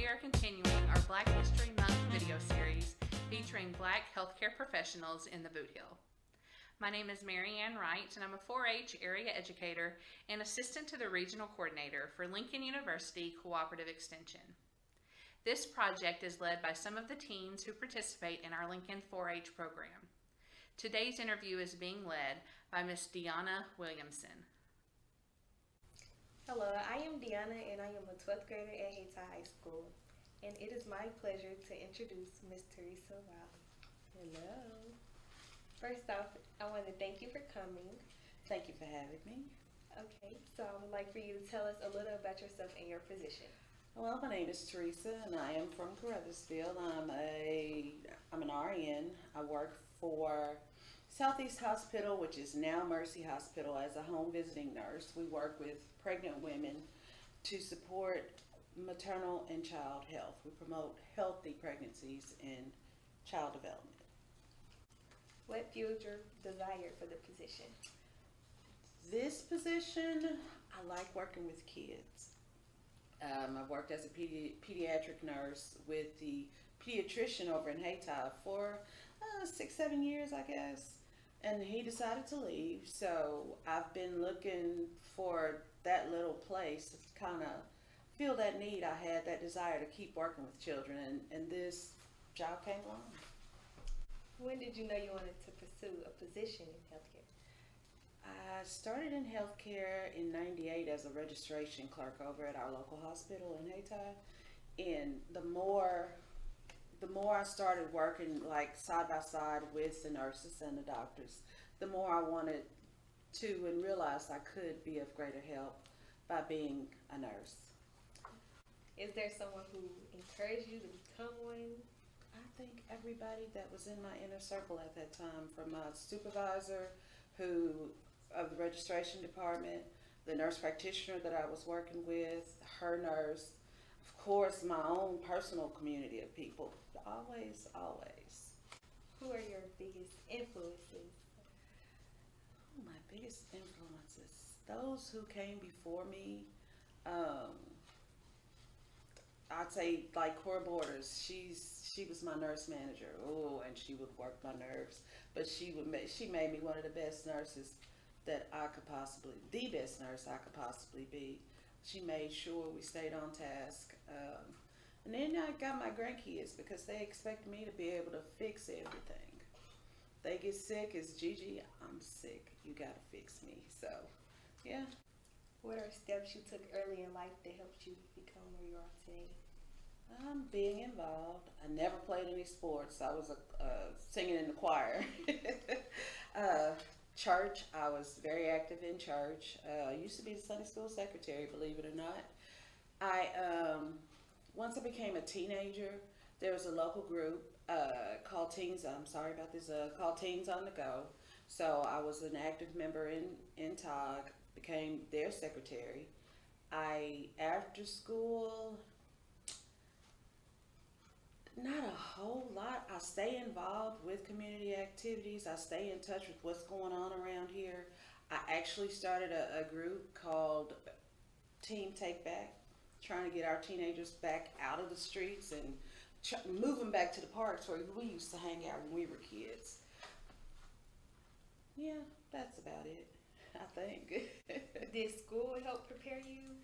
we are continuing our Black History Month video series featuring Black healthcare professionals in the Bootheel. My name is Mary Ann Wright, and I'm a 4-H area educator and assistant to the regional coordinator for Lincoln University Cooperative Extension. This project is led by some of the teens who participate in our Lincoln 4-H program. Today's interview is being led by Miss Deonna Williamson. Hello, I am Deonna and I am a 12th grader at Hayti High School. And it is my pleasure to introduce Miss Theresa Wiley. Hello. First off, I want to thank you for coming. Thank you for having me. Okay, so I would like for you to tell us a little about yourself and your position. Well, my name is Theresa and I am from Caruthersville. I'm an RN. I work for Southeast Hospital, which is now Mercy Hospital, as a home visiting nurse. We work with pregnant women to support maternal and child health. We promote healthy pregnancies and child development. What fueled your desire for the position? This position, I like working with kids. I've worked as a pediatric nurse with the pediatrician over in Hayti for 6-7 years, I guess. And he decided to leave, so I've been looking for that little place to kind of feel that need I had, that desire to keep working with children, and this job came along. When did you know you wanted to pursue a position in healthcare? I started in healthcare in '98 as a registration clerk over at our local hospital in Hayti, and the more I started working like side by side with the nurses and the doctors, the more I wanted to and realized I could be of greater help by being a nurse. Is there someone who encouraged you to become one? I think everybody that was in my inner circle at that time, from my supervisor of the registration department, the nurse practitioner that I was working with, her nurse, of course, my own personal community of people. Always, always. Who are your biggest influences? My biggest influences, those who came before me. I'd say like Cora Borders. She was my nurse manager. Oh, and she would work my nerves, but she made me one of the best nurses that I could possibly, the best nurse I could possibly be. She made sure we stayed on task. And then I got my grandkids because they expect me to be able to fix everything. They get sick, it's Gigi, I'm sick. You gotta fix me. So, yeah. What are steps you took early in life that helped you become where you are today? Being involved. I never played any sports. I was singing in the choir. Church, I was very active in church. I used to be the Sunday school secretary, believe it or not. Once I became a teenager, there was a local group called Teens, called Teens on the Go. So I was an active member in TOG, became their secretary. After school, not a whole lot. I stay involved with community activities. I stay in touch with what's going on around here. I actually started a group called Team Take Back, trying to get our teenagers back out of the streets and move them back to the parks where we used to hang out when we were kids. Yeah, that's about it, I think. Did school help prepare you?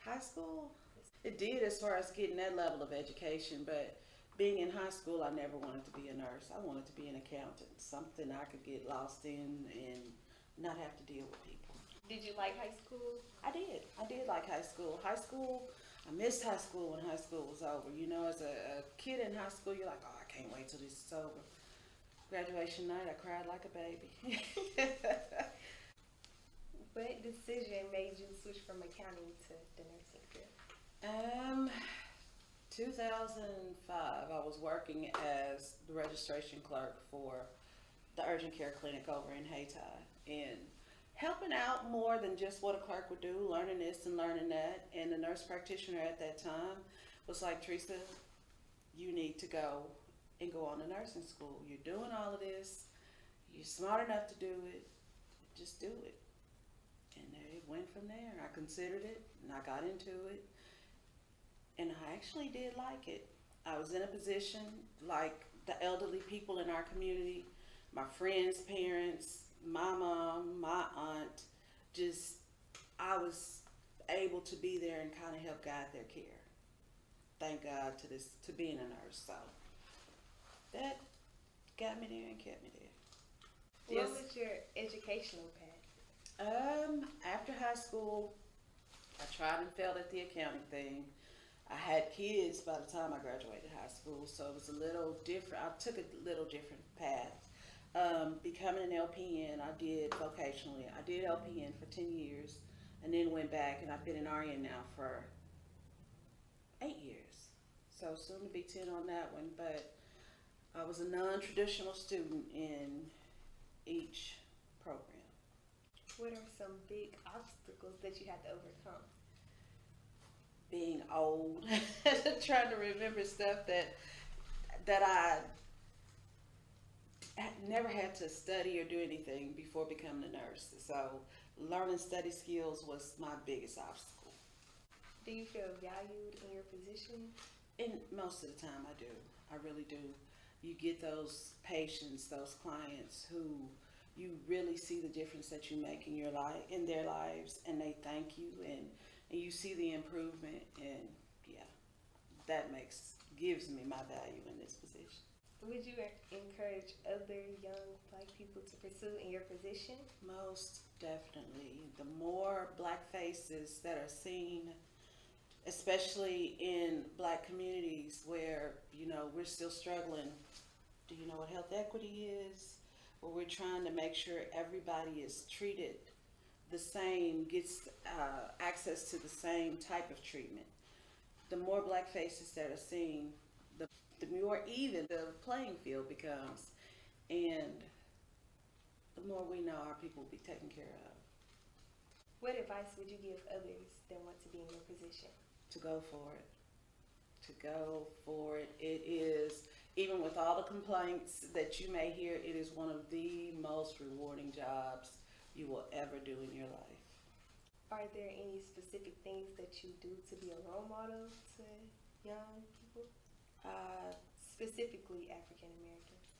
High school? It did, as far as getting that level of education, but being in high school, I never wanted to be a nurse. I wanted to be an accountant, something I could get lost in and not have to deal with people. Did you like high school? I did like high school. I missed high school when high school was over. You know, as a kid in high school, you're like, oh, I can't wait till this is over. Graduation night, I cried like a baby. What decision made you switch from accounting to the nursing field? 2005, I was working as the registration clerk for the urgent care clinic over in Hayti, and helping out more than just what a clerk would do, learning this and learning that. And the nurse practitioner at that time was like, Theresa, you need to go on to nursing school. You're doing all of this. You're smart enough to do it. Just do it. And it went from there. I considered it and I got into it. and I actually did like it. I was in a position like the elderly people in our community, my friends' parents, my mom, my aunt, just I was able to be there and kind of help guide their care. Thank God to being a nurse. So that got me there and kept me there. What was your educational path? After high school, I tried and failed at the accounting thing. I had kids by the time I graduated high school, so it was a little different. I took a little different path. Becoming an LPN, I did vocationally. I did LPN for 10 years and then went back, and I've been an RN now for 8 years. So soon to be 10 on that one, but I was a non-traditional student in each program. What are some big obstacles that you had to overcome? Being old, trying to remember stuff that I never had to study or do anything before becoming a nurse. So learning study skills was my biggest obstacle. Do you feel valued in your position? And most of the time I do. I really do. You get those patients, those clients who you really see the difference that you make in your life, in their lives, and they thank you, and you see the improvement, and yeah, that gives me my value in this position. Would you encourage other young Black people to pursue in your position? Most definitely. The more Black faces that are seen, especially in Black communities where, we're still struggling. Do you know what health equity is? Where we're trying to make sure everybody is treated the same, gets access to the same type of treatment. The more Black faces that are seen, the more even the playing field becomes, and the more we know our people will be taken care of. What advice would you give others that want to be in your position? To go for it. To go for it. It is, even with all the complaints that you may hear, it is one of the most rewarding jobs you will ever do in your life. Are there any specific things that you do to be a role model to young people? Specifically African Americans.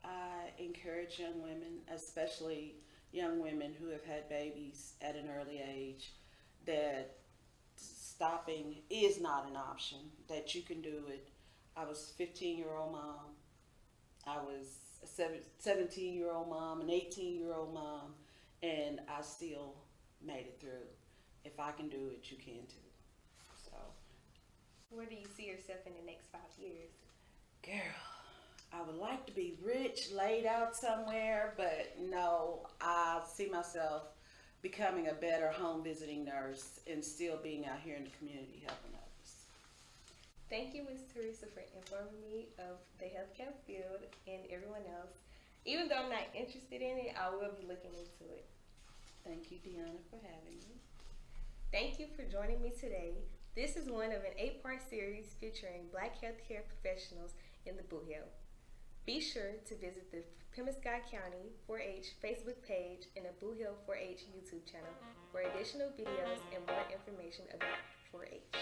I encourage young women, especially young women who have had babies at an early age, that stopping is not an option, that you can do it. I was a 15-year-old mom. I was a 17-year-old mom, an 18-year-old mom, and I still made it through. If I can do it, you can too. So, where do you see yourself in the next 5 years? Girl, I would like to be rich, laid out somewhere, but no, I see myself becoming a better home visiting nurse and still being out here in the community helping others. Thank you, Ms. Theresa, for informing me of the healthcare field and everyone else. Even though I'm not interested in it, I will be looking into it. Thank you, Deonna, for having me. Thank you for joining me today. This is one of an 8-part series featuring Black healthcare professionals in the Bootheel. Be sure to visit the Pemiscot County 4-H Facebook page and the Bootheel 4-H YouTube channel for additional videos and more information about 4-H.